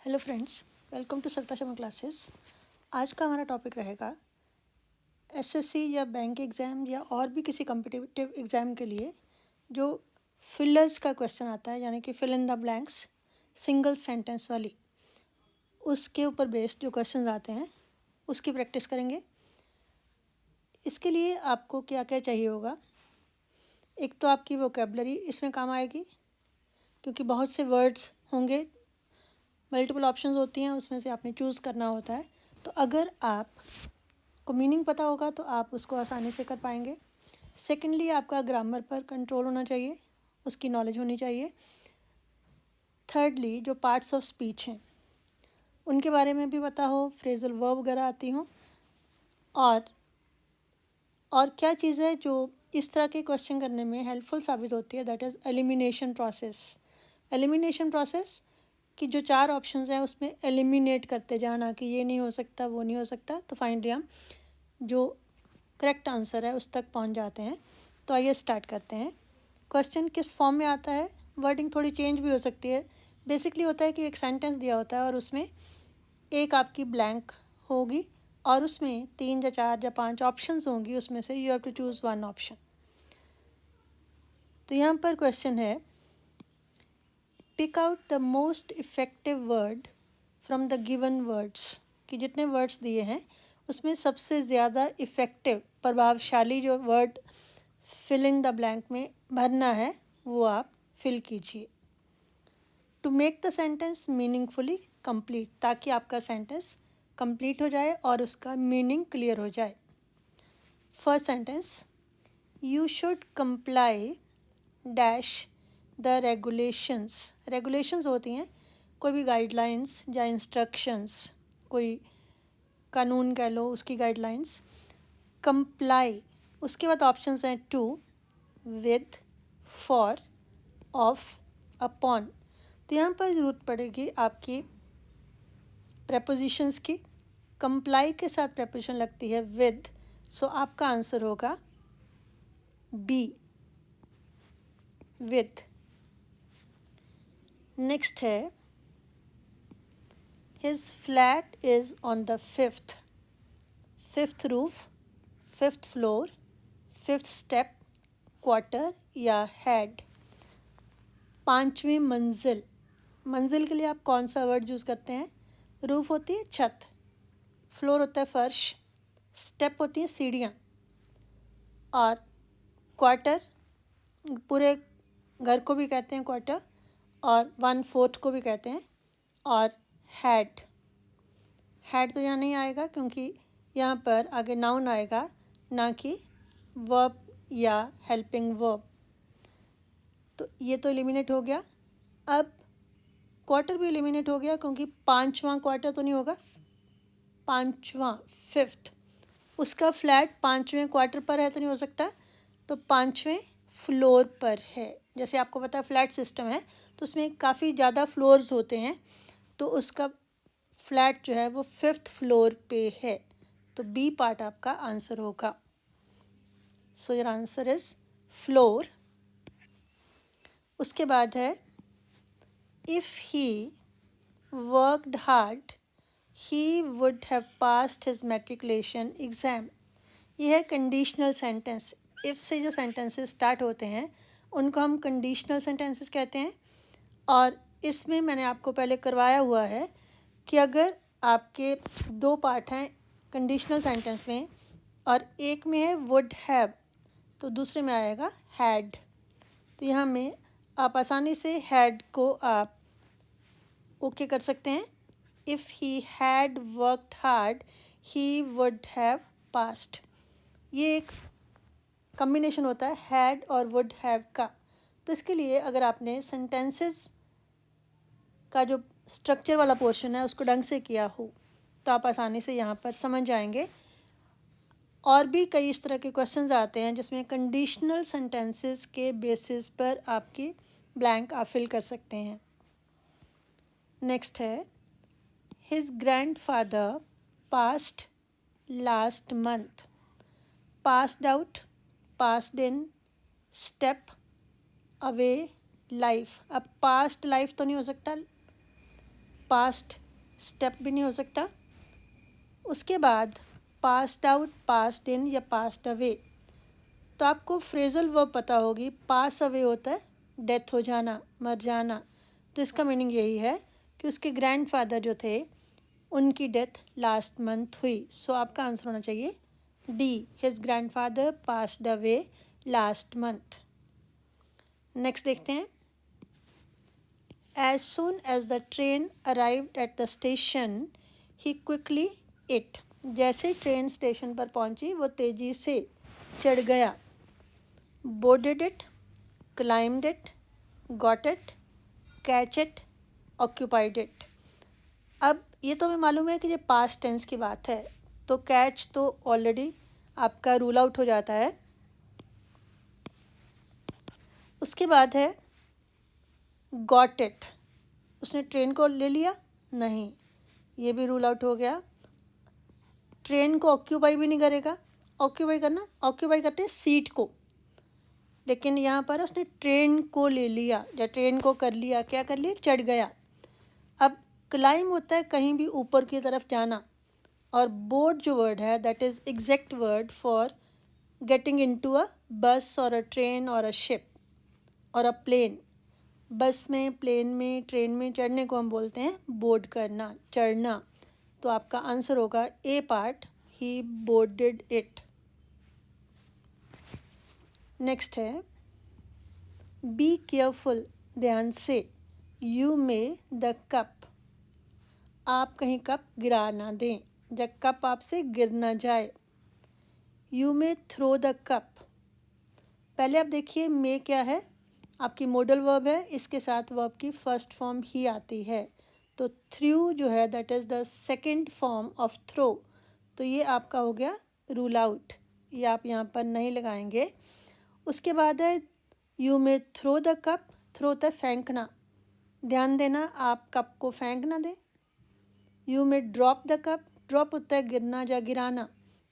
Hello friends, welcome to Sarita Sharma classes. आज का हमारा टॉपिक रहेगा एसएससी या बैंक एग्ज़ाम या और भी किसी कम्पिटिटिव एग्ज़ाम के लिए जो फिलर्स का क्वेश्चन आता है, यानी कि fill in the blanks single sentence वाली, उसके ऊपर बेस्ड जो क्वेश्चंस आते हैं उसकी प्रैक्टिस करेंगे। इसके लिए आपको क्या क्या चाहिए होगा। एक तो आपकी वोकेबलरी इसमें काम आएगी, क्योंकि बहुत से वर्ड्स होंगे, मल्टीपल ऑप्शंस होती हैं, उसमें से आपने चूज़ करना होता है। तो अगर आप को मीनिंग पता होगा तो आप उसको आसानी से कर पाएंगे। सेकेंडली, आपका ग्रामर पर कंट्रोल होना चाहिए, उसकी नॉलेज होनी चाहिए। थर्डली, जो पार्ट्स ऑफ स्पीच हैं उनके बारे में भी पता हो, फ्रेजल वर्ब वगैरह आती हों। और क्या चीज़ है जो इस तरह के क्वेश्चन करने में हेल्पफुल साबित होती है, that is elimination process. Elimination process कि जो 4 ऑप्शंस हैं उसमें एलिमिनेट करते जाना कि ये नहीं हो सकता, वो नहीं हो सकता, तो फाइनली हम जो करेक्ट आंसर है उस तक पहुंच जाते हैं। तो आइए स्टार्ट करते हैं। क्वेश्चन किस फॉर्म में आता है, वर्डिंग थोड़ी चेंज भी हो सकती है। बेसिकली होता है कि एक सेंटेंस दिया होता है और उसमें एक आपकी ब्लैंक होगी और उसमें 3 या 4 या 5 ऑप्शंस होंगी, उसमें से you have to choose one option. तो यहाँ पर क्वेश्चन है, pick out the most effective word from the given words, कि जितने वर्ड्स दिए हैं उसमें सबसे ज़्यादा इफ़ेक्टिव, प्रभावशाली जो word fill in the blank में भरना है वो आप फिल कीजिए। To make the sentence meaningfully complete, ताकि आपका सेंटेंस कंप्लीट हो जाए और उसका मीनिंग क्लियर हो जाए। First sentence, you should comply dash the regulations. Regulations होती हैं कोई भी गाइडलाइंस या इंस्ट्रक्शंस, कोई कानून कह लो, उसकी गाइडलाइंस। कंप्लाई, उसके बाद ऑप्शंस हैं to, with, for, of, upon. तो यहाँ पर ज़रूरत पड़ेगी आपकी प्रेपोजिशंस की। कंप्लाई के साथ प्रेपोजिशन लगती है विद, सो आपका आंसर होगा बी, विद। नेक्स्ट है, his flat is on the fifth roof, fifth floor, fifth step, quarter या हेड। 5वीं मंजिल, मंजिल के लिए आप कौन सा वर्ड यूज़ करते हैं? रूफ होती है छत, फ्लोर होता है फर्श, स्टेप होती है सीढ़ियाँ, और क्वार्टर पूरे घर को भी कहते हैं क्वार्टर, और 1/4 को भी कहते हैं। और हेड, हेड तो यहाँ नहीं आएगा क्योंकि यहाँ पर आगे नाउन आएगा, ना कि वर्ब या हेल्पिंग वर्ब। तो ये तो एलिमिनेट हो गया। अब क्वार्टर भी एलिमिनेट हो गया क्योंकि 5वां क्वार्टर तो नहीं होगा, 5वां, फिफ्थ, उसका फ्लैट 5वें क्वार्टर पर है तो नहीं हो सकता, तो 5वें फ्लोर पर है। जैसे आपको पता है फ्लैट सिस्टम है तो उसमें काफ़ी ज़्यादा फ्लोर्स होते हैं, तो उसका फ्लैट जो है वो 5th फ्लोर पे है, तो बी पार्ट आपका आंसर होगा। So your answer is floor. उसके बाद है, if he worked hard he would have passed his matriculation exam. ये है कंडीशनल सेंटेंस। इफ़ से जो सेंटेंसेस स्टार्ट होते हैं उनको हम कंडीशनल सेंटेंसेस कहते हैं। और इसमें मैंने आपको पहले करवाया हुआ है कि अगर आपके 2 पार्ट हैं कंडीशनल सेंटेंस में और एक में है वुड हैव, तो दूसरे में आएगा हैड। तो यहाँ में आप आसानी से हैड को आप ओके कर सकते हैं। If he had worked hard he would have passed. ये एक कम्बिनेशन होता है हैड और वुड हैव का। तो इसके लिए अगर आपने सेंटेंसेस का जो स्ट्रक्चर वाला पोर्शन है उसको ढंग से किया हो तो आप आसानी से यहाँ पर समझ जाएंगे। और भी कई इस तरह के क्वेश्चंस आते हैं जिसमें कंडीशनल सेंटेंसेस के बेसिस पर आपकी ब्लैंक आप फिल कर सकते हैं। नेक्स्ट है, his grandfather passed last month. Passed out, passed in, step, away, life. अब पास्ट लाइफ तो नहीं हो सकता, पास्ट स्टेप भी नहीं हो सकता। उसके बाद पास्ड आउट, पास्ड इन या पास्ड अवे। तो आपको फ्रेजल वर्ब पता होगी, पास अवे होता है डेथ हो जाना, मर जाना। तो इसका मीनिंग यही है कि उसके ग्रैंडफादर जो थे उनकी डेथ लास्ट मंथ हुई। सो आपका आंसर होना चाहिए D, his grandfather passed away last month. Next देखते हैं। As soon as the train arrived at the station he quickly it. जैसे ट्रेन स्टेशन पर पहुंची वो तेजी से चढ़ गया। Boarded it, climbed it, got it, catch it, occupied it. अब ये तो हमें मालूम है कि ये पास्ट टेंस की बात है, तो कैच तो ऑलरेडी आपका रूल आउट हो जाता है। उसके बाद है गॉट इट, उसने ट्रेन को ले लिया, नहीं, ये भी रूल आउट हो गया। ट्रेन को ऑक्यूपाई भी नहीं करेगा, ऑक्यूपाई करते हैं सीट को, लेकिन यहाँ पर उसने ट्रेन को ले लिया या ट्रेन को कर लिया, क्या कर लिया, चढ़ गया। अब क्लाइम होता है कहीं भी ऊपर की तरफ जाना, और बोर्ड जो वर्ड है that is exact word for getting into a बस और अ ट्रेन और अ शिप और अ प्लेन। बस में, प्लेन में, ट्रेन में चढ़ने को हम बोलते हैं बोर्ड करना, चढ़ना। तो आपका आंसर होगा A part, he boarded it. Next है बी केयरफुल, ध्यान से, यू मे द कप, आप कहीं कप गिरा ना दें, जब कप आपसे गिर ना जाए। You may throw the cup, पहले आप देखिए मे क्या है, आपकी मॉडल वर्ब है, इसके साथ वर्ब की फर्स्ट फॉर्म ही आती है। तो थ्रू जो है that is the second form of throw, तो ये आपका हो गया रूल आउट, ये आप यहाँ पर नहीं लगाएंगे। उसके बाद है you may throw the cup, throw होता है फेंकना, ध्यान देना आप कप को फेंक ना दें। You may drop the cup, drop होता है गिरना या गिराना,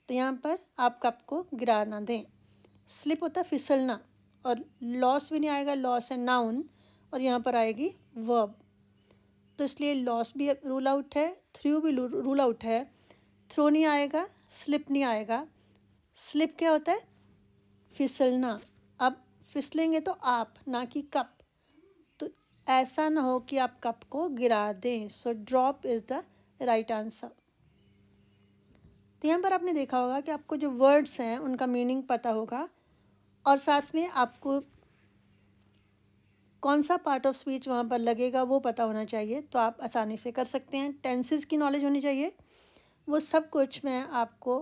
तो यहाँ पर आप कप को गिरा ना दें। स्लिप होता है फिसलना, और लॉस भी नहीं आएगा, लॉस है नाउन, और यहाँ पर आएगी वर्ब, तो इसलिए लॉस भी रूल आउट है, थ्रू भी रूल आउट है। थ्रो नहीं आएगा, स्लिप नहीं आएगा। स्लिप क्या होता है, फिसलना, अब फिसलेंगे तो आप, ना कि कप, तो ऐसा ना हो कि आप कप को गिरा दें। So drop is the right answer. तो यहाँ पर आपने देखा होगा कि आपको जो वर्ड्स हैं उनका मीनिंग पता होगा, और साथ में आपको कौन सा पार्ट ऑफ स्पीच वहाँ पर लगेगा वो पता होना चाहिए, तो आप आसानी से कर सकते हैं। टेंसेस की नॉलेज होनी चाहिए, वो सब कुछ मैं आपको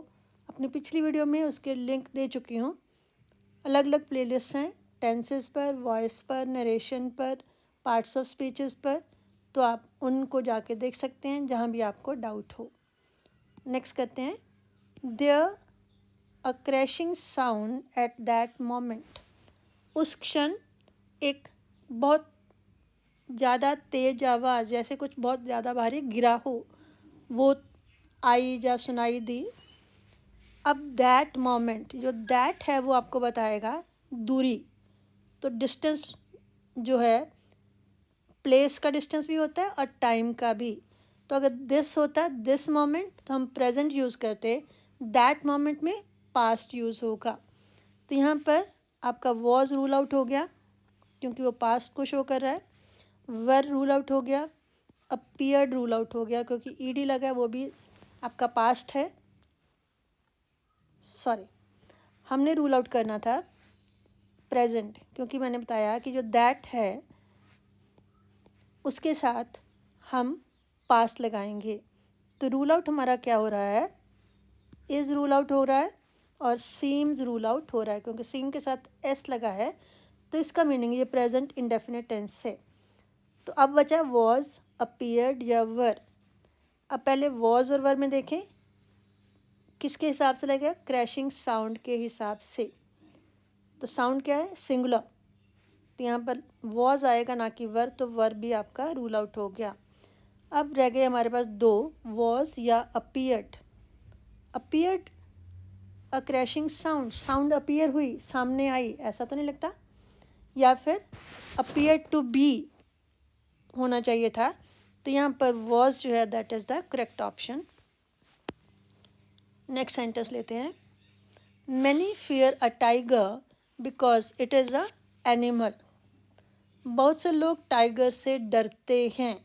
अपनी पिछली वीडियो में उसके लिंक दे चुकी हूँ। अलग अलग प्लेलिस्ट हैं, टेंसेस पर, वॉइस पर, नरेशन पर, पार्ट्स ऑफ स्पीचेस पर, तो आप उनको जाके देख सकते हैं जहाँ भी आपको डाउट हो। नेक्स्ट करते हैं, there a crashing sound at that moment, उस क्षण एक बहुत ज़्यादा तेज आवाज़, जैसे कुछ बहुत ज़्यादा भारी गिरा हो, वो आई या सुनाई दी। अब दैट मोमेंट, जो दैट है वो आपको बताएगा दूरी, तो डिस्टेंस जो है प्लेस का डिस्टेंस भी होता है और टाइम का भी। तो अगर दिस होता है दिस मोमेंट, तो हम प्रेजेंट यूज़ करते, दैट मोमेंट में पास्ट यूज़ होगा। तो यहाँ पर आपका वॉज रूल आउट हो गया क्योंकि वो पास्ट को शो कर रहा है, वर रूल आउट हो गया, अपीयर्ड रूल आउट हो गया क्योंकि ईडी लगा है, वो भी आपका पास्ट है। सॉरी, हमने रूल आउट करना था प्रेजेंट, क्योंकि मैंने बताया कि जो दैट है उसके साथ हम पास्ट लगाएंगे। तो रूल आउट हमारा क्या हो रहा है, इज़ रूल आउट हो रहा है और सीम्स रूल आउट हो रहा है, क्योंकि सीम के साथ एस लगा है, तो इसका मीनिंग ये प्रेजेंट इंडेफिनिट टेंस है। तो अब बचा वॉज, अपीयर्ड या वर। अब पहले वॉज और वर में देखें किसके हिसाब से लगेगा, क्रैशिंग साउंड के हिसाब से। तो साउंड क्या है, सिंगुलर, तो यहाँ पर वॉज आएगा ना कि वर, तो वर भी आपका रूल आउट हो गया। अब रह गए हमारे पास दो, वॉज या अपीयर्ड। अपीयर्ड अ क्रैशिंग साउंड, साउंड अपीयर हुई, सामने आई, ऐसा तो नहीं लगता, या फिर अपीयर टू बी होना चाहिए था, तो यहाँ पर वॉज जो है that is the correct option. Next sentence लेते हैं। Many fear a tiger because it is a animal. बहुत से लोग टाइगर से डरते हैं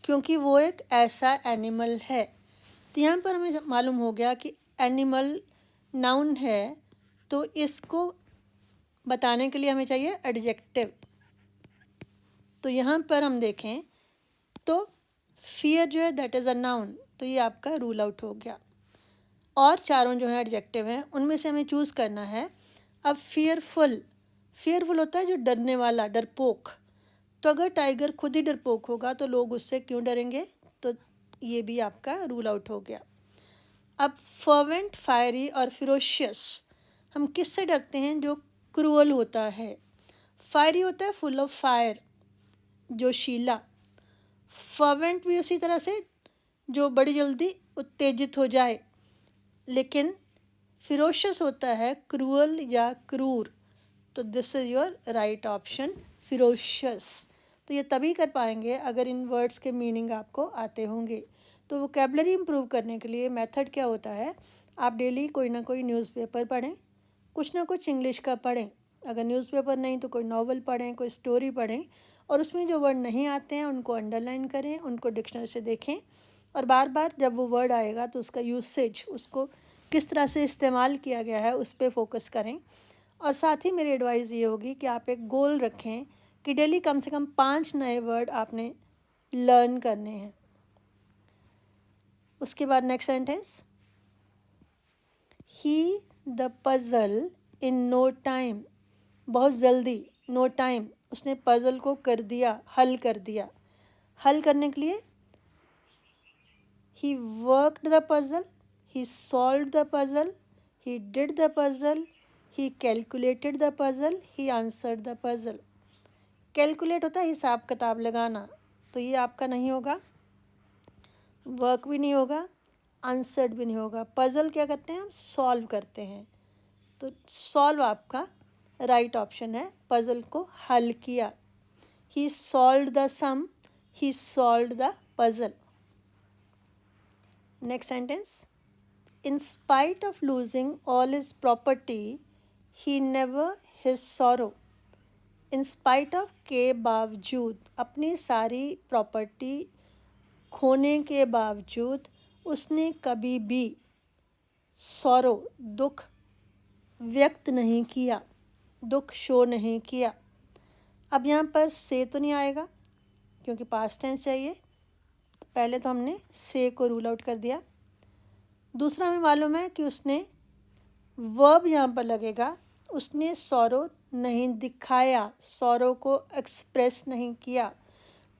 क्योंकि वो एक ऐसा एनिमल है। तो यहाँ पर हमें मालूम हो गया कि एनिमल नाउन है, तो इसको बताने के लिए हमें चाहिए एडजेक्टिव। तो यहाँ पर हम देखें तो फियर जो है दैट इज़ अ नाउन, तो ये आपका रूल आउट हो गया। और चारों जो है एडजेक्टिव हैं उनमें से हमें चूज़ करना है। अब फियरफुल, फियरफुल होता है जो डरने वाला, डरपोक। तो अगर टाइगर खुद ही डरपोक होगा तो लोग उससे क्यों डरेंगे, तो ये भी आपका रूल आउट हो गया। अब फर्वेंट, फायरी और फिरोशियस, हम किससे डरते हैं, जो क्रूअल होता है। फायरी होता है फुल ऑफ फायर, जोशीला। फर्वेंट भी उसी तरह से, जो बड़ी जल्दी उत्तेजित हो जाए। लेकिन फिरोशियस होता है क्रूअल या क्रूर। तो this is your right option, ferocious. तो ये तभी कर पाएंगे अगर इन वर्ड्स के मीनिंग आपको आते होंगे। तो वोकैबुलरी इम्प्रूव करने के लिए मेथड क्या होता है, आप डेली कोई ना कोई न्यूज़पेपर पढ़ें, कुछ ना कुछ इंग्लिश का पढ़ें। अगर न्यूज़पेपर नहीं तो कोई नॉवल पढ़ें, कोई स्टोरी पढ़ें, और उसमें जो वर्ड नहीं आते हैं उनको अंडरलाइन करें, उनको डिक्शनरी से देखें, और बार बार जब वो वर्ड आएगा तो उसका यूसेज, उसको किस तरह से इस्तेमाल किया गया है उस पर फोकस करें। और साथ ही मेरी एडवाइस ये होगी कि आप एक गोल रखें कि डेली कम से कम 5 नए वर्ड आपने लर्न करने हैं। उसके बाद next sentence, he the puzzle in no time, बहुत जल्दी, नो टाइम, उसने पज़ल को कर दिया, हल कर दिया। हल करने के लिए he worked the puzzle, he solved the puzzle, he did the puzzle, he calculated the puzzle, he answered the puzzle. Calculate होता है हिसाब किताब लगाना, तो ये आपका नहीं होगा, वर्क भी नहीं होगा, आंसर्ड भी नहीं होगा। पज़ल क्या करते हैं, हम सॉल्व करते हैं, तो सॉल्व आपका राइट ऑप्शन है, पज़ल को हल किया। He solved the sum, he solved the puzzle. Next sentence, in spite of losing all his property, he never his sorrow. In spite of के बावजूद, अपनी सारी प्रॉपर्टी खोने के बावजूद उसने कभी भी sorrow, दुख व्यक्त नहीं किया, दुख शो नहीं किया। अब यहाँ पर से तो नहीं आएगा क्योंकि पास्ट टेंस चाहिए, पहले तो हमने से को रूल आउट कर दिया। दूसरा हमें मालूम है कि उसने, वर्ब यहाँ पर लगेगा, उसने सौरो नहीं दिखाया, सौरो को एक्सप्रेस नहीं किया,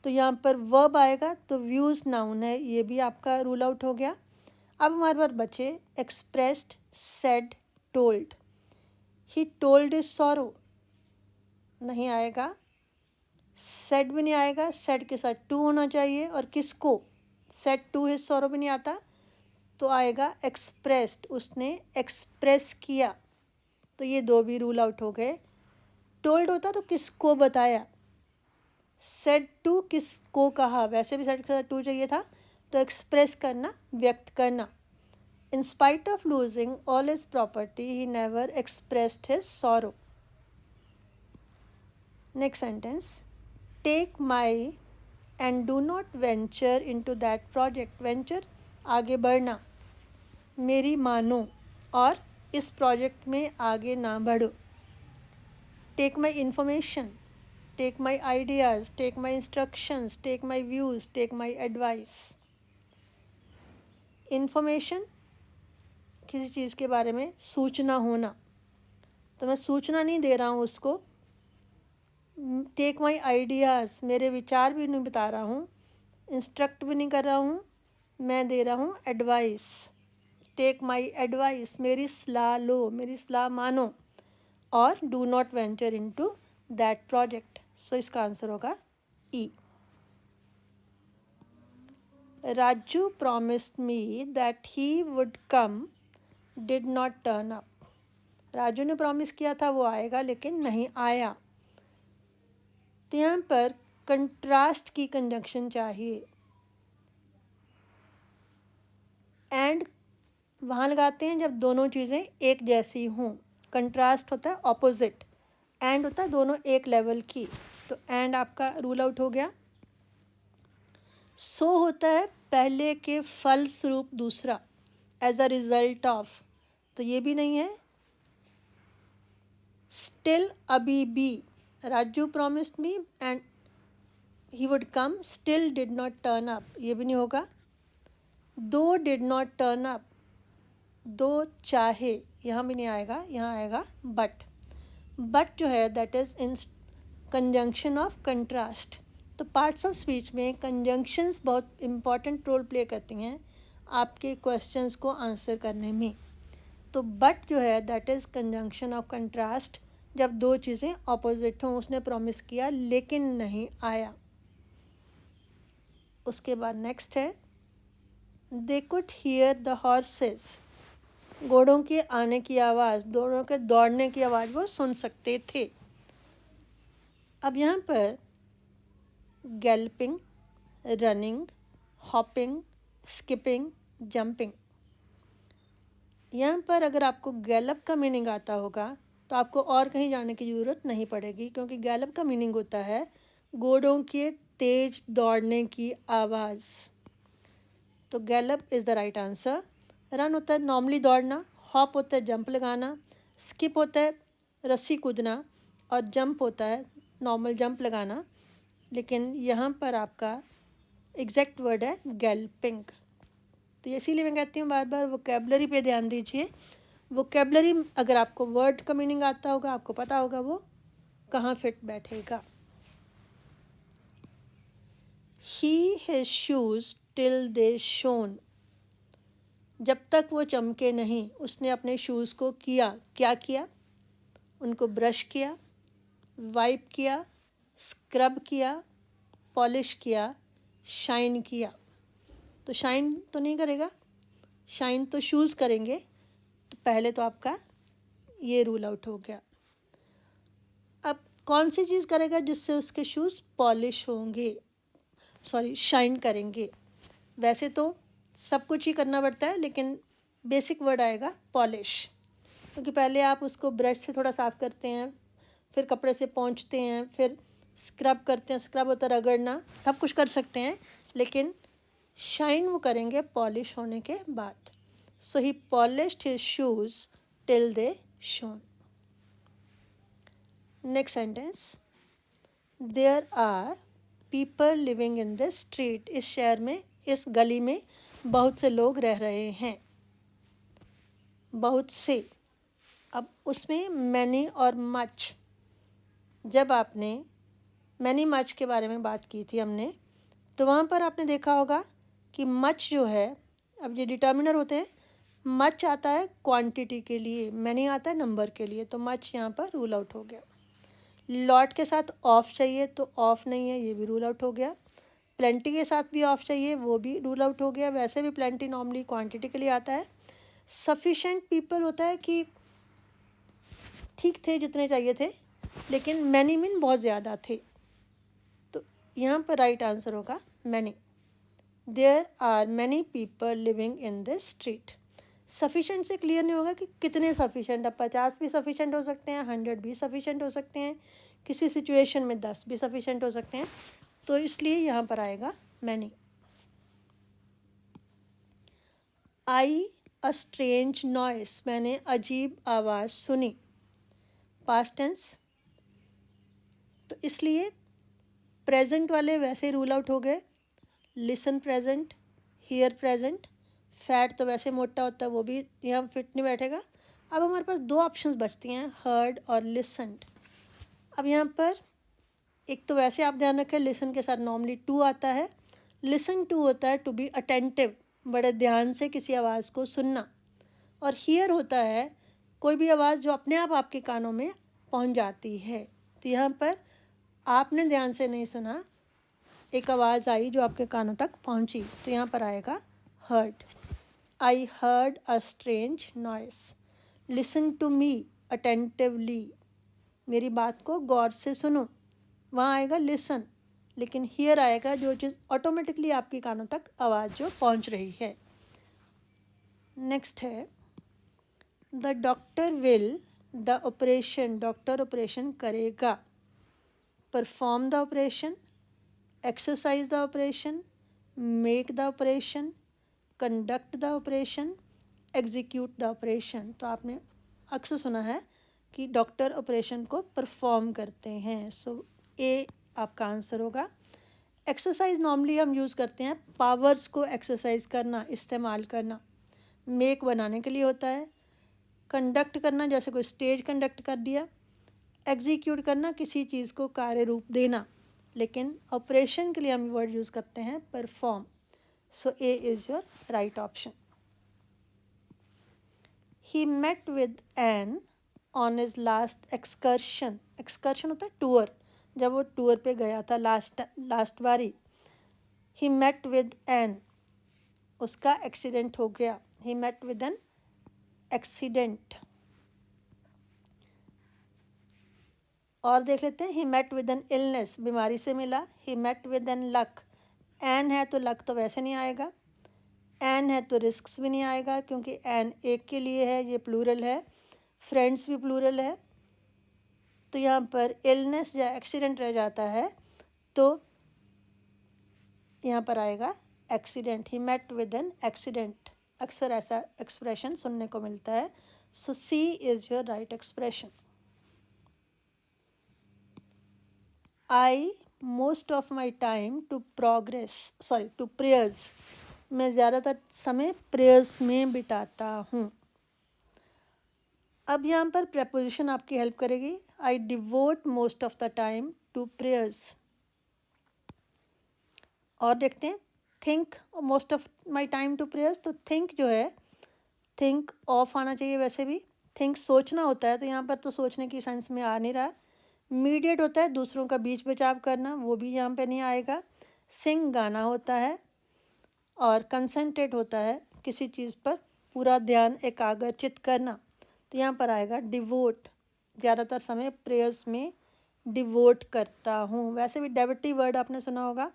तो यहाँ पर वर्ब आएगा, तो व्यूज़ नाउन है, ये भी आपका रूल आउट हो गया। अब हमारे पास बचे expressed, said, told. He told is sorrow, नहीं आएगा। सेड भी नहीं आएगा, सेड के साथ टू होना चाहिए, और किसको, सेड टू हिज सौरो भी नहीं आता, तो आएगा एक्सप्रेस्ड, उसने एक्सप्रेस किया, तो ये दो भी रूल आउट हो गए। टोल्ड होता तो किसको बताया, सेड टू किसको कहा, वैसे भी सेड के साथ टू चाहिए था, तो एक्सप्रेस करना, व्यक्त करना। In spite of losing all his property he never expressed his sorrow. Next sentence, take my and do not venture into that project. Venture आगे बढ़ना, मेरी मानो और इस प्रोजेक्ट में आगे ना बढ़ो। Take my information, take my ideas, take my instructions, take my views, take my advice. Information, किसी चीज़ के बारे में सूचना होना, तो मैं सूचना नहीं दे रहा हूँ उसको। टेक माई आइडियाज़, मेरे विचार भी नहीं बता रहा हूँ, इंस्ट्रक्ट भी नहीं कर रहा हूँ, मैं दे रहा हूँ एडवाइस। टेक माई एडवाइस, मेरी सलाह लो, मेरी सलाह मानो, और do not venture into that project. So इसका आंसर होगा E. Raju promised me that he would come, did not turn up. Raju ने प्रॉमिस किया था वो आएगा लेकिन नहीं आया। तो यहाँ पर कंट्रास्ट की कंजंक्शन चाहिए, एंड वहाँ लगाते हैं जब दोनों चीज़ें एक जैसी हों। कंट्रास्ट होता है ऑपोजिट, एंड होता है दोनों एक लेवल की, तो एंड आपका रूल आउट हो गया। सो होता है पहले के फलस्वरूप दूसरा, एज अ रिजल्ट ऑफ, तो ये भी नहीं है। स्टिल अभी भी, Raju promised me and he would come, still did not turn up, ये भी नहीं होगा। दो डिड नॉट टर्न अप, दो चाहे, यहाँ भी नहीं आएगा, यहाँ आएगा बट। बट जो है that is in conjunction of contrast. तो पार्ट्स ऑफ स्पीच में कंजंक्शंस बहुत इंपॉर्टेंट रोल प्ले करती हैं आपके क्वेश्चंस को आंसर करने में। तो बट जो है that is conjunction of contrast, जब दो चीज़ें ऑपोजिट हों। उसने प्रॉमिस किया लेकिन नहीं आया। उसके बाद नेक्स्ट है they could hear the horses, घोड़ों के आने की आवाज़, घोड़ों के दौड़ने की आवाज़ वो सुन सकते थे। अब यहाँ पर गैल्पिंग, रनिंग, हॉपिंग, स्किपिंग, जंपिंग, यहाँ पर अगर आपको गैलप का मीनिंग आता होगा तो आपको और कहीं जाने की ज़रूरत नहीं पड़ेगी, क्योंकि गैलप का मीनिंग होता है घोड़ों के तेज दौड़ने की आवाज़। तो Gallup is the right answer. Run होता है नॉर्मली दौड़ना, हॉप होता है जंप लगाना, स्किप होता है रस्सी कूदना, और जंप होता है नॉर्मल जंप लगाना। लेकिन यहाँ पर आपका एग्जैक्ट वर्ड है गैल्पिंग। तो इसीलिए मैं कहती हूँ बार बार वोकेबलरी पे ध्यान दीजिए। वोकेबलरी अगर आपको वर्ड का मीनिंग आता होगा, आपको पता होगा वो कहाँ फिट बैठेगा। He his shoes till they shone, जब तक वो चमके नहीं उसने अपने शूज़ को किया, क्या किया, उनको ब्रश किया, वाइप किया, स्क्रब किया, पॉलिश किया, शाइन किया। तो शाइन तो नहीं करेगा, शाइन तो शूज़ करेंगे, तो पहले तो आपका ये रूल आउट हो गया। अब कौन सी चीज़ करेगा जिससे उसके शूज़ पॉलिश होंगे, सॉरी शाइन करेंगे। वैसे तो सब कुछ ही करना पड़ता है, लेकिन बेसिक वर्ड आएगा पॉलिश, क्योंकि पहले आप उसको ब्रश से थोड़ा साफ़ करते हैं, फिर कपड़े से पोंछते हैं, फिर स्क्रब करते हैं, स्क्रब होता है रगड़ना, सब कुछ कर सकते हैं, लेकिन शाइन वो करेंगे पॉलिश होने के बाद। So he polished his shoes till they shone. Next sentence, there are people living in this street, इस शहर में, इस गली में बहुत से लोग रह रहे हैं। बहुत से, अब उसमें मैनी और मच, जब आपने मैनी मच के बारे में बात की थी हमने, तो वहाँ पर आपने देखा होगा कि मच जो है, अब ये डिटर्मिनर होते हैं, मच आता है क्वांटिटी के लिए, मैनी आता है नंबर के लिए, तो मच यहाँ पर रूल आउट हो गया। लॉट के साथ ऑफ चाहिए तो ऑफ नहीं है, ये भी रूल आउट हो गया। प्लेंटी के साथ भी ऑफ चाहिए, वो भी रूल आउट हो गया। वैसे भी प्लेंटी नॉर्मली क्वांटिटी के लिए आता है। सफिशेंट पीपल होता है कि ठीक थे जितने चाहिए थे, लेकिन मैनी मीन बहुत ज़्यादा थे, तो यहाँ पर राइट आंसर होगा many. There are many people living in this street. Sufficient से क्लियर नहीं होगा कि कितने सफिशेंट, अब 50 भी सफिशेंट हो सकते हैं, 100 भी सफिशेंट हो सकते हैं, किसी सिचुएशन में 10 भी सफिशेंट हो सकते हैं, तो इसलिए यहाँ पर आएगा मैनी। आई अ स्ट्रेंज नॉइस, मैंने अजीब आवाज़ सुनी, पास्ट टेंस, तो इसलिए प्रेजेंट वाले वैसे रूल आउट हो गए। Listen present, here present, fat तो वैसे मोटा होता है, वो भी यहाँ फिट नहीं बैठेगा। अब हमारे पास दो ऑप्शंस बचती हैं, हर्ड और लिसनड। अब यहाँ पर एक तो वैसे आप ध्यान रखें, लिसन के साथ नॉर्मली टू आता है। लिसन टू होता है टू बी अटेंटिव, बड़े ध्यान से किसी आवाज़ को सुनना। और हियर होता है कोई भी आवाज़ जो अपने आप आपके कानों में पहुंच जाती है। तो यहाँ पर आपने ध्यान से नहीं सुना, एक आवाज़ आई जो आपके कानों तक पहुंची, तो यहाँ पर आएगा heard. I heard a strange noise. Listen to me attentively, मेरी बात को गौर से सुनो, वहाँ आएगा लिसन। लेकिन हियर आएगा जो चीज़ ऑटोमेटिकली आपके कानों तक आवाज़ जो पहुँच रही है। नेक्स्ट है the doctor will, the operation, doctor operation करेगा, perform the operation, exercise the operation, make the operation, conduct the operation, execute the operation. तो आपने अक्सर सुना है कि डॉक्टर ऑपरेशन को परफॉर्म करते हैं, सो ए आपका आंसर होगा। एक्सरसाइज नॉर्मली हम यूज़ करते हैं पावर्स को एक्सरसाइज करना, इस्तेमाल करना। मेक बनाने के लिए होता है, कंडक्ट करना जैसे कोई स्टेज कंडक्ट कर दिया, एग्जीक्यूट करना किसी चीज़ को कार्य रूप देना, लेकिन ऑपरेशन के लिए हम वर्ड यूज़ करते हैं perform. So A is your right option. He met with an on his last excursion, excursion होता है टूर, जब वो टूर पे गया था लास्ट बारी। ही मेट विद एन, उसका एक्सीडेंट हो गया, he met with an accident. और देख लेते हैं, he met with an illness, बीमारी से मिला, he met with an luck, an है तो लक तो वैसे नहीं आएगा, एन है तो रिस्क्स भी नहीं आएगा क्योंकि एन एक के लिए है, ये प्लूरल है, फ्रेंड्स भी प्लूरल है, तो यहाँ पर इलनेस या एक्सीडेंट रह जाता है, तो यहाँ पर आएगा accident. He met with an accident, अक्सर ऐसा एक्सप्रेशन सुनने को मिलता है। So see is your right expression. I most of my time to prayers, मैं ज़्यादातर समय प्रेयर्स में बिताता हूँ। अब यहाँ पर प्रेपोजिशन आपकी हेल्प करेगी। I devote most of the time to prayers. और देखते हैं, think most of my time to prayers, तो थिंक जो है, थिंक ऑफ आना चाहिए, वैसे भी थिंक सोचना होता है, तो यहाँ पर तो सोचने की सेंस में आ नहीं रहा। मीडिएट होता है दूसरों का बीच बचाव करना, वो भी यहाँ पे नहीं आएगा। सिंग गाना होता है, और कंसंट्रेट होता है किसी चीज़ पर पूरा ध्यान एकाग्रचित करना, तो यहाँ पर आएगा डिवोट, ज़्यादातर समय प्रेयर्स में डिवोट करता हूँ। वैसे भी डेविटी वर्ड आपने सुना होगा,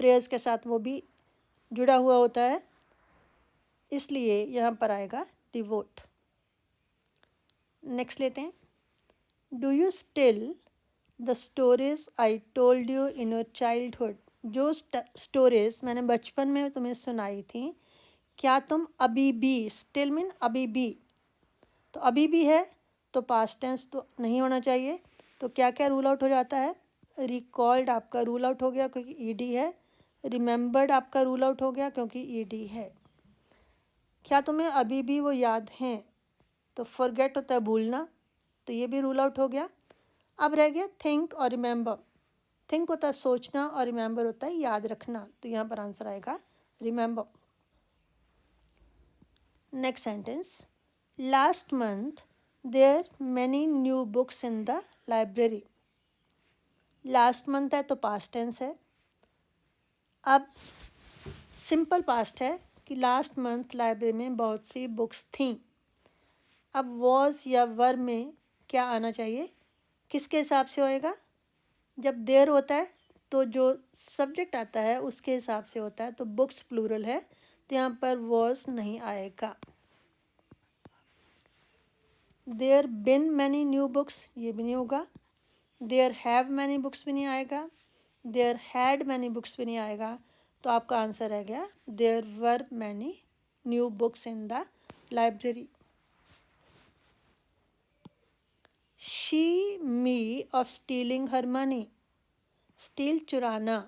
प्रेयर्स के साथ वो भी जुड़ा हुआ होता है, इसलिए यहाँ पर आएगा डिवोट। नेक्स्ट लेते हैं, do you still the stories I told you in your childhood, जो स्टोरीज मैंने बचपन में तुम्हें सुनाई थी, क्या तुम अभी भी, स्टिल मीन अभी भी, तो अभी भी है तो पास्ट टेंस तो नहीं होना चाहिए, तो क्या क्या रूल आउट हो जाता है। रिकॉल्ड आपका रूल आउट हो गया क्योंकि ईडी है, रिमेंबर्ड आपका रूल आउट हो गया क्योंकि ईडी है। क्या तुम्हें अभी भी वो याद हैं, तो फॉरगेट होता है भूलना, तो ये भी रूल आउट हो गया। अब रह गया थिंक और रिमेंबर। थिंक होता है सोचना और रिमेंबर होता है याद रखना, तो यहाँ पर आंसर आएगा remember. Next sentence, last month there many new books in the library. Last month है तो पास्ट टेंस है। अब सिंपल पास्ट है कि लास्ट मंथ लाइब्रेरी में बहुत सी बुक्स थीं। अब वॉज या वर में क्या आना चाहिए, किसके हिसाब से होएगा, जब देर होता है तो जो सब्जेक्ट आता है उसके हिसाब से होता है, तो बुक्स प्लूरल है तो यहाँ पर वॉज नहीं आएगा। There been many new books, ये भी नहीं होगा। देयर हैव मैनी बुक्स भी नहीं आएगा। देयर हैड मैनी बुक्स भी नहीं आएगा, तो आपका आंसर रह गया there were many new books in the library. She me of stealing her money, steal चुराना,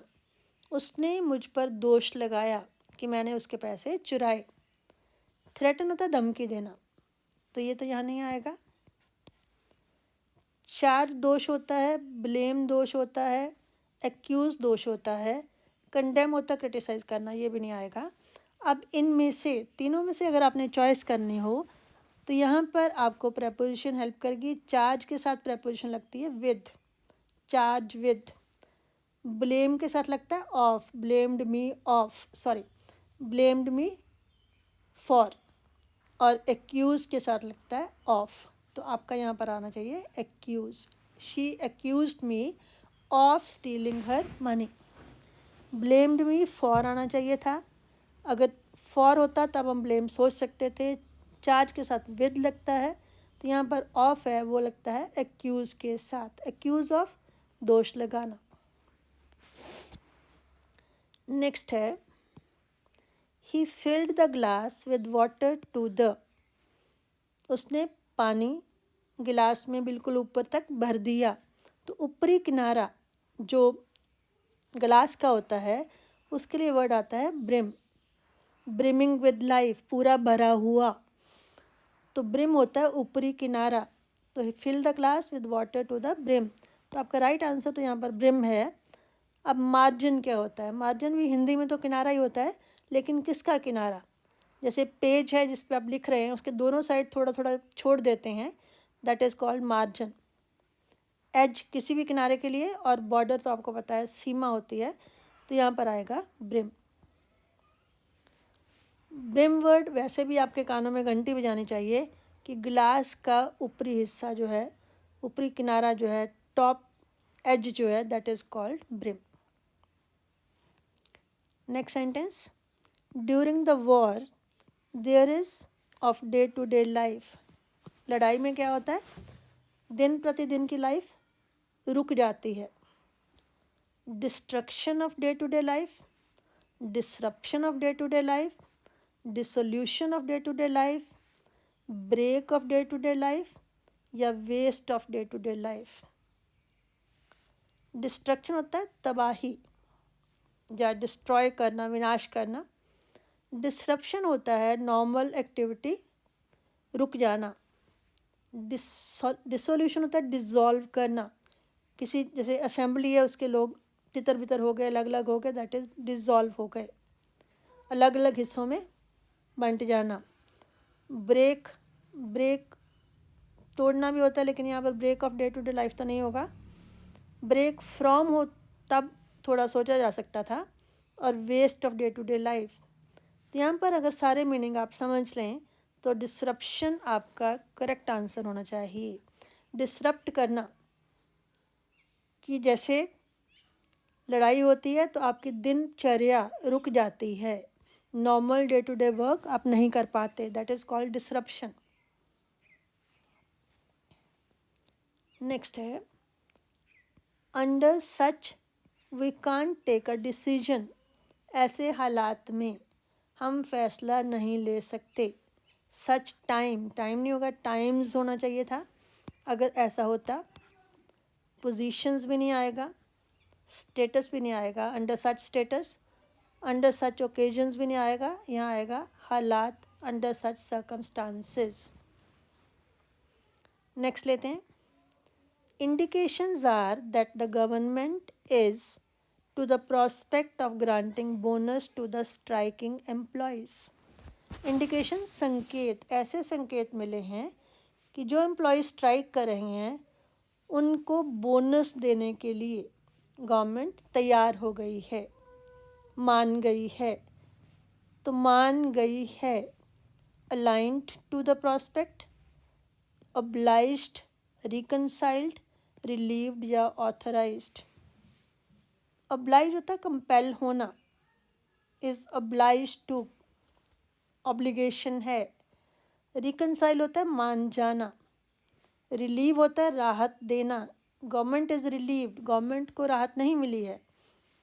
उसने मुझ पर दोष लगाया कि मैंने उसके पैसे चुराए। थ्रेटन होता है धमकी देना, तो ये तो यहाँ नहीं आएगा। चार्ज दोष होता है, ब्लेम दोष होता है, एक्यूज दोष होता है, कंडेम होता है क्रिटिसाइज करना, ये भी नहीं आएगा। अब इनमें से तीनों में से अगर आपने चॉइस करनी हो तो यहाँ पर आपको प्रेपोजिशन हेल्प करेगी। चार्ज के साथ प्रेपोजिशन लगती है विद, चार्ज विद। ब्लेम के साथ लगता है of, blamed me of, sorry blamed me for, और एक्यूज के साथ लगता है ऑफ, तो आपका यहाँ पर आना चाहिए accuse. She accused me of stealing her money. Blamed me for आना चाहिए था, अगर फॉर होता तब हम ब्लेम सोच सकते थे, चार्ज के साथ विद लगता है, तो यहाँ पर ऑफ है वो लगता है एक्यूज के साथ, एक्यूज ऑफ दोष लगाना। नेक्स्ट है he filled the glass with water to the, उसने पानी गिलास में बिल्कुल ऊपर तक भर दिया, तो ऊपरी किनारा जो गिलास का होता है उसके लिए वर्ड आता है ब्रिम, ब्रिमिंग विद लाइफ, पूरा भरा हुआ, तो ब्रिम होता है ऊपरी किनारा, तो fill the glass with water to the brim, तो आपका राइट आंसर तो यहाँ पर ब्रिम है। अब मार्जिन क्या होता है? मार्जिन भी हिंदी में तो किनारा ही होता है, लेकिन किसका किनारा? जैसे पेज है जिस पे आप लिख रहे हैं उसके दोनों साइड थोड़ा थोड़ा छोड़ देते हैं, that is called margin. Edge किसी भी किनारे के लिए, और बॉर्डर तो आपको पता है सीमा होती है, तो यहाँ पर आएगा ब्रिम। ब्रिम वर्ड वैसे भी आपके कानों में घंटी बजानी चाहिए कि गिलास का ऊपरी हिस्सा जो है, ऊपरी किनारा जो है, टॉप एज जो है, that is called brim. Next sentence, during the war there is of day to day life, लड़ाई में क्या होता है? दिन प्रतिदिन की लाइफ रुक जाती है। Destruction of day to day life, disruption of day to day life, dissolution of day to day life, break of day to day life, या waste of day to day life. Destruction होता है तबाही या destroy करना, विनाश करना। Disruption होता है नॉर्मल एक्टिविटी रुक जाना। डिसोल्यूशन होता है डिज़ोल्व करना, किसी जैसे असेंबली है उसके लोग तितर बितर हो गए, अलग अलग हो गए, दैट इज़ डिज़ोल्व हो गए, अलग अलग हिस्सों में बंट जाना। ब्रेक, ब्रेक तोड़ना भी होता है, लेकिन यहाँ पर break of day to day life तो नहीं होगा। ब्रेक फ्रॉम हो तब थोड़ा सोचा जा सकता था, और waste of day to day life, तो यहाँ पर अगर सारे मीनिंग आप समझ लें तो डिसरप्शन आपका करेक्ट आंसर होना चाहिए। डिसरप्ट करना कि जैसे लड़ाई होती है तो आपकी दिनचर्या रुक जाती है, normal day to day work आप नहीं कर पाते, that is called disruption. Next है under such we can't take a decision, ऐसे हालात में हम फैसला नहीं ले सकते। सच टाइम, टाइम नहीं होगा, टाइम्स होना चाहिए था अगर ऐसा होता। पोजीशंस भी नहीं आएगा, स्टेटस भी नहीं आएगा, under such status, under such occasions भी नहीं आएगा, यहाँ आएगा हालात, अंडर सच सर्कमस्टांसेस। नेक्स्ट लेते हैं, indications are that the government is to the prospect of granting bonus to the striking employees. Indication संकेत, ऐसे संकेत मिले हैं कि जो एम्प्लॉय स्ट्राइक कर रहे हैं उनको बोनस देने के लिए गवर्नमेंट तैयार हो गई है, मान गई है। तो मान गई है, aligned to the prospect, obliged, reconciled, relieved या authorized। oblige होता है कंपेल होना, is obliged to, obligation है। reconcile होता है मान जाना। relieve होता है राहत देना, गवर्नमेंट इज़ relieved, गवर्नमेंट को राहत नहीं मिली है,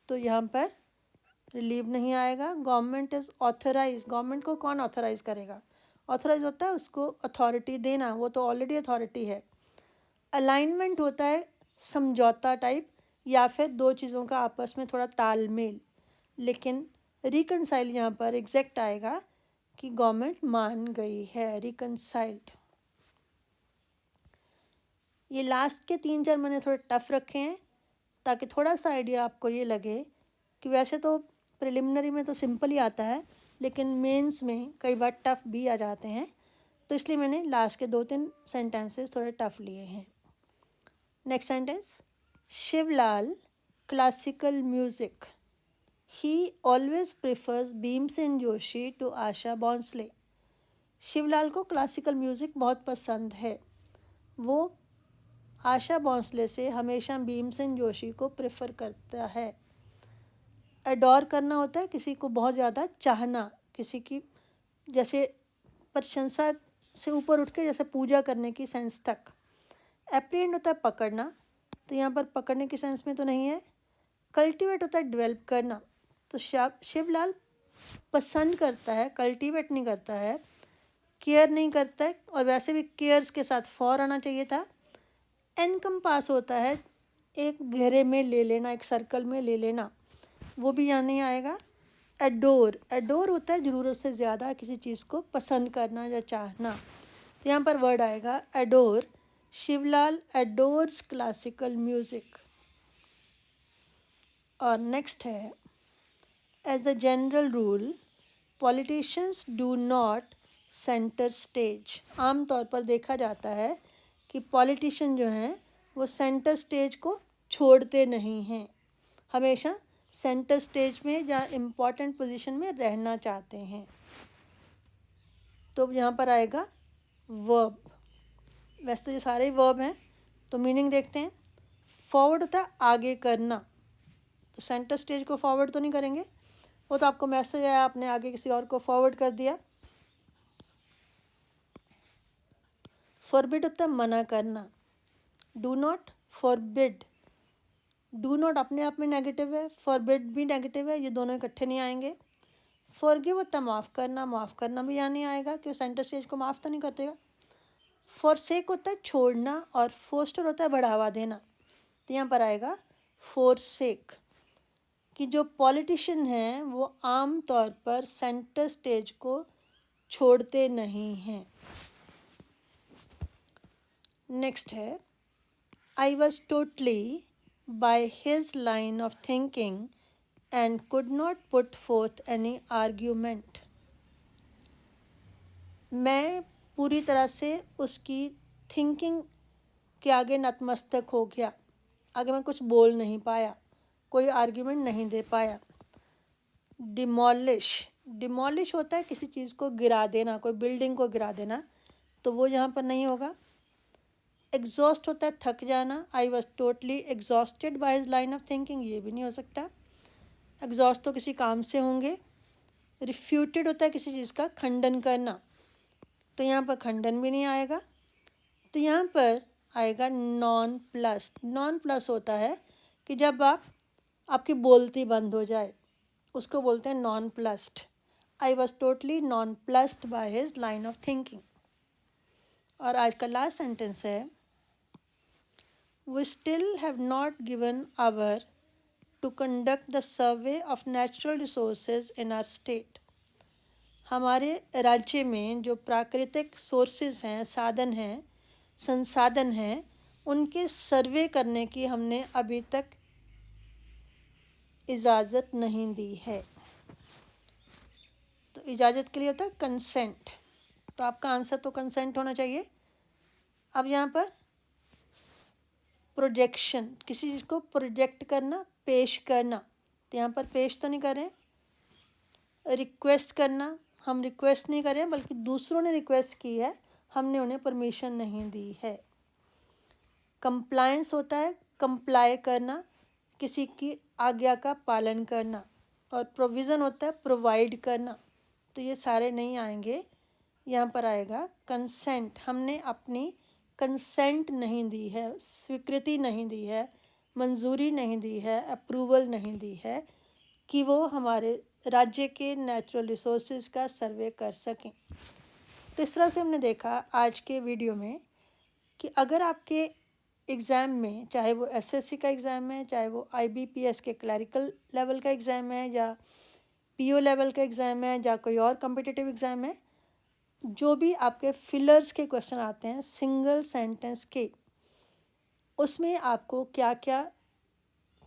तो यहाँ पर relieve नहीं आएगा। गवर्नमेंट इज़ ऑथराइज, गवर्नमेंट को कौन ऑथराइज करेगा? ऑथराइज होता है उसको अथॉरिटी देना, वो तो ऑलरेडी अथॉरिटी है। अलाइनमेंट होता है समझौता टाइप, या फिर दो चीज़ों का आपस में थोड़ा तालमेल, लेकिन रिकनसाइल यहाँ पर एग्जैक्ट आएगा कि गवर्नमेंट मान गई है, रिकनसाइल्ड। ये लास्ट के 3-4 मैंने थोड़े टफ रखे हैं ताकि थोड़ा सा आइडिया आपको ये लगे कि वैसे तो प्रिलिमिनरी में तो सिंपल ही आता है, लेकिन मेंस में कई बार टफ भी आ जाते हैं, तो इसलिए मैंने लास्ट के 2-3 सेंटेंसेस थोड़े टफ लिए हैं। Next sentence, Shivlal classical music, he always prefers Bhimsen Joshi to Asha Bhosle. Shivlal को क्लासिकल म्यूज़िक बहुत पसंद है, वो आशा भोंसले से हमेशा भीमसेन जोशी को प्रेफर करता है। एडोर करना होता है किसी को बहुत ज़्यादा चाहना, किसी की जैसे प्रशंसा से ऊपर उठ के जैसे पूजा करने की सेंस तक। एप्रीहेंड होता है पकड़ना, तो यहाँ पर पकड़ने की सेंस में तो नहीं है। कल्टीवेट होता है डेवलप करना, तो शिवलाल पसंद करता है, कल्टीवेट नहीं करता है, केयर नहीं करता है, और वैसे भी केयर्स के साथ फॉर आना चाहिए था। एनकम्पास होता है एक घेरे में ले लेना, एक सर्कल में ले लेना, वो भी यहाँ नहीं आएगा। एडोर, एडोर होता है ज़रूरत से ज़्यादा किसी चीज़ को पसंद करना या चाहना, तो यहाँ पर वर्ड आएगा adore. Shivlal adores classical music. और नेक्स्ट है as the general rule politicians do not centre stage. आम तौर पर देखा जाता है कि पॉलिटिशियन जो हैं वो सेंटर स्टेज को छोड़ते नहीं हैं, हमेशा सेंटर स्टेज में या इम्पॉर्टेंट पोजीशन में रहना चाहते हैं। तो यहाँ पर आएगा वर्ब। वैसे तो ये सारे वर्ब हैं, तो मीनिंग देखते हैं। फॉरवर्ड होता है आगे करना, तो सेंटर स्टेज को फॉरवर्ड तो नहीं करेंगे, वो तो आपको मैसेज आया, आपने आगे किसी और को फॉरवर्ड कर दिया। फॉरबिड होता है मना करना, do not forbid. Do not अपने आप में नेगेटिव है, फॉरबिड भी नेगेटिव है, ये दोनों इकट्ठे नहीं आएंगे। फॉरगिव होता है माफ़ करना, माफ़ करना भी यहाँ नहीं आएगा क्योंकि सेंटर स्टेज को माफ़ तो नहीं करतेगा। फॉरसेक होता है छोड़ना, और फोस्टर होता है बढ़ावा देना, तो यहाँ पर आएगा फॉरसेक। कि जो पॉलिटिशियन हैं वो आम तौर पर सेंटर स्टेज को छोड़ते नहीं हैं। नेक्स्ट है आई was totally bye his line of thinking and could not put fourth any argument. मैं पूरी तरह से उसकी थिंकिंग के आगे नतमस्तक हो गया, आगे मैं कुछ बोल नहीं पाया, कोई आर्ग्यूमेंट नहीं दे पाया। डिमोलिश, डिमोलिश होता है किसी चीज़ को गिरा देना, कोई बिल्डिंग को गिरा देना, तो वो यहाँ पर नहीं होगा। एग्जॉस्ट होता है थक जाना, आई was totally exhausted bye his line of thinking, ये भी नहीं हो सकता। एग्जॉस्ट तो किसी काम से होंगे। रिफ्यूटेड होता है किसी चीज़ का खंडन करना, तो यहाँ पर खंडन भी नहीं आएगा। तो यहाँ पर आएगा नॉन प्लस। नॉन प्लस होता है कि जब आपकी बोलती बंद हो जाए, उसको बोलते हैं nonplussed. I was totally nonplussed by his line of thinking. और आज का लास्ट सेंटेंस है we still have not given our to conduct the survey of natural resources in our state. हमारे राज्य में जो प्राकृतिक सोर्सेज हैं, साधन हैं, संसाधन हैं, उनके सर्वे करने की हमने अभी तक इजाज़त नहीं दी है। तो इजाज़त के लिए होता है कंसेंट, तो आपका आंसर तो कंसेंट होना चाहिए। अब यहाँ पर प्रोजेक्शन, किसी चीज़ को प्रोजेक्ट करना, पेश करना, तो यहाँ पर पेश तो नहीं करें। रिक्वेस्ट करना, हम रिक्वेस्ट नहीं करें बल्कि दूसरों ने रिक्वेस्ट की है, हमने उन्हें परमिशन नहीं दी है। कंप्लायंस होता है कंप्लाई करना, किसी की आज्ञा का पालन करना। और प्रोविज़न होता है प्रोवाइड करना, तो ये सारे नहीं आएंगे। यहाँ पर आएगा कंसेंट, हमने अपनी कंसेंट नहीं दी है, स्वीकृति नहीं दी है, मंजूरी नहीं दी है, अप्रूवल नहीं दी है कि वो हमारे राज्य के नेचुरल रिसोर्सेज का सर्वे कर सकें। तो इस तरह से हमने देखा आज के वीडियो में कि अगर आपके एग्ज़ाम में, चाहे वो एसएससी का एग्ज़ाम है, चाहे वो आईबीपीएस के क्लरिकल लेवल का एग्ज़ाम है, या पीओ लेवल का एग्ज़ाम है, या कोई और कॉम्पिटिटिव एग्ज़ाम है, जो भी आपके फिलर्स के क्वेश्चन आते हैं सिंगल सेंटेंस के, उसमें आपको क्या क्या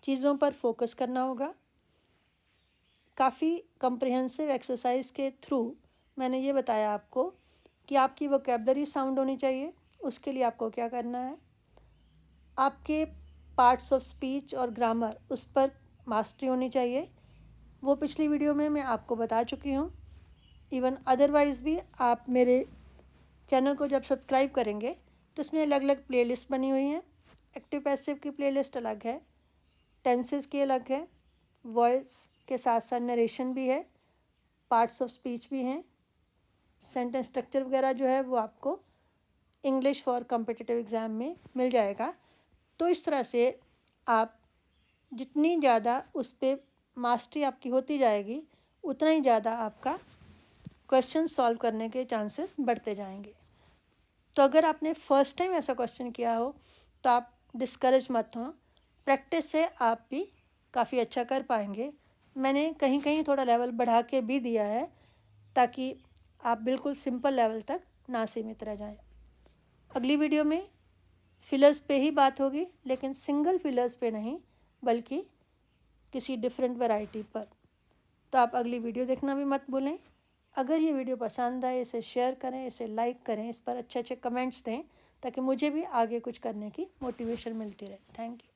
चीज़ों पर फोकस करना होगा। काफ़ी कम्प्रिहेंसिव एक्सरसाइज के थ्रू मैंने ये बताया आपको कि आपकी वोकेबलरी साउंड होनी चाहिए। उसके लिए आपको क्या करना है, आपके पार्ट्स ऑफ स्पीच और ग्रामर उस पर मास्टरी होनी चाहिए। वो पिछली वीडियो में मैं आपको बता चुकी हूँ। इवन अदरवाइज़ भी आप मेरे चैनल को जब सब्सक्राइब करेंगे तो इसमें अलग अलग प्लेलिस्ट बनी हुई हैं। एक्टिव पैसिव की प्लेलिस्ट अलग है, टेंसेस की अलग है, वॉइस के साथ साथ नरेशन भी है, पार्ट्स ऑफ स्पीच भी हैं, सेंटेंस स्ट्रक्चर वगैरह जो है वो आपको इंग्लिश फॉर कॉम्पिटिटिव एग्ज़ाम में मिल जाएगा। तो इस तरह से आप जितनी ज़्यादा उस पर मास्टरी आपकी होती जाएगी उतना ही ज़्यादा आपका क्वेश्चन सॉल्व करने के चांसेस बढ़ते जाएंगे। तो अगर आपने फर्स्ट टाइम ऐसा क्वेश्चन किया हो तो आप डिस्करेज मत हों, प्रैक्टिस से आप भी काफ़ी अच्छा कर पाएंगे। मैंने कहीं कहीं थोड़ा लेवल बढ़ा के भी दिया है ताकि आप बिल्कुल सिंपल लेवल तक ना सीमित रह जाएं। अगली वीडियो में फिलर्स पे ही बात होगी, लेकिन सिंगल फिलर्स पे नहीं बल्कि किसी डिफरेंट वैरायटी पर। तो आप अगली वीडियो देखना भी मत भूलें। अगर ये वीडियो पसंद आए इसे शेयर करें, इसे लाइक करें, इस पर अच्छे अच्छे कमेंट्स दें ताकि मुझे भी आगे कुछ करने की मोटिवेशन मिलती रहे। Thank you.